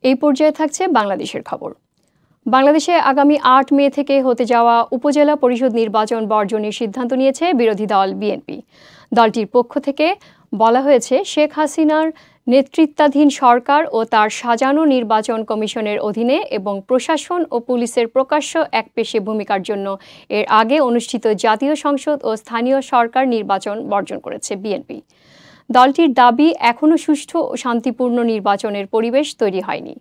এই পর্যায়ে থাকছে বাংলাদেশের খবর। বাংলাদেশে আগামী ৮ মে থেকে হতে যাওয়া উপজেলা পরিষদ নির্বাচন বর্জনের সিদ্ধান্ত নিয়েছে বিরোধী দল বিএনপি। দলটির পক্ষ থেকে বলা হয়েছে, শেখ হাসিনার নেতৃত্বাধীন সরকার ও তার সাজানো নির্বাচন কমিশনের অধীনে এবং প্রশাসন ও পুলিশের প্রকাশ্য একপেশে ভূমিকার জন্য এর আগে অনুষ্ঠিত জাতীয় সংসদ ও স্থানীয় সরকার নির্বাচন বর্জন করেছে বিএনপি। দলটির দাবি, এখনও সুষ্ঠু ও শান্তিপূর্ণ নির্বাচনের পরিবেশ তৈরি হয়নি।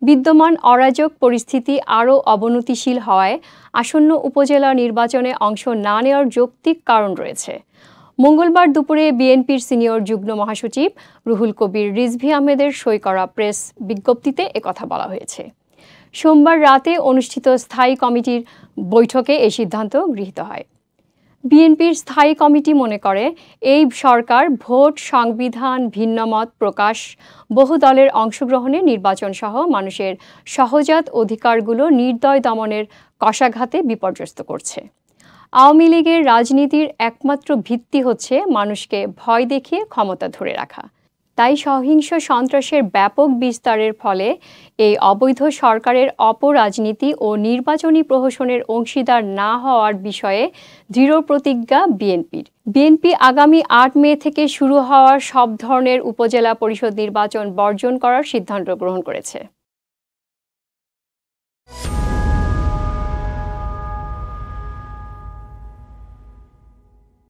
বিদ্যমান অরাজক পরিস্থিতি আরও অবনতিশীল হওয়ায় আসন্ন উপজেলা নির্বাচনে অংশ না নেওয়ার যৌক্তিক কারণ রয়েছে। মঙ্গলবার দুপুরে বিএনপির সিনিয়র যুগ্ম মহাসচিব রুহুল কবির রিজভী আহমেদের সই করা প্রেস বিজ্ঞপ্তিতে একথা বলা হয়েছে। সোমবার রাতে অনুষ্ঠিত স্থায়ী কমিটির বৈঠকে এই সিদ্ধান্ত গৃহীত হয়। বিএনপির স্থায়ী কমিটি মনে করে, এই সরকার ভোট, সংবিধান, ভিন্নমত প্রকাশ, বহু দলের অংশগ্রহণে নির্বাচন সহ মানুষের সহজাত অধিকারগুলো নির্দয় দমনের কশাঘাতে বিপর্যস্ত করছে। আওয়ামী লীগের রাজনীতির একমাত্র ভিত্তি হচ্ছে মানুষকে ভয় দেখিয়ে ক্ষমতা ধরে রাখা। তাই সহিংস সন্ত্রাসের ব্যাপক বিস্তারের ফলে এই অবৈধ সরকারের অপরাজনীতি ও নির্বাচনী প্রহসনের অংশীদার না হওয়ার বিষয়ে দৃঢ় প্রতিজ্ঞা বিএনপির। বিএনপি আগামী ৮ মে থেকে শুরু হওয়ার সব ধরনের উপজেলা পরিষদ নির্বাচন বর্জন করার সিদ্ধান্ত গ্রহণ করেছে।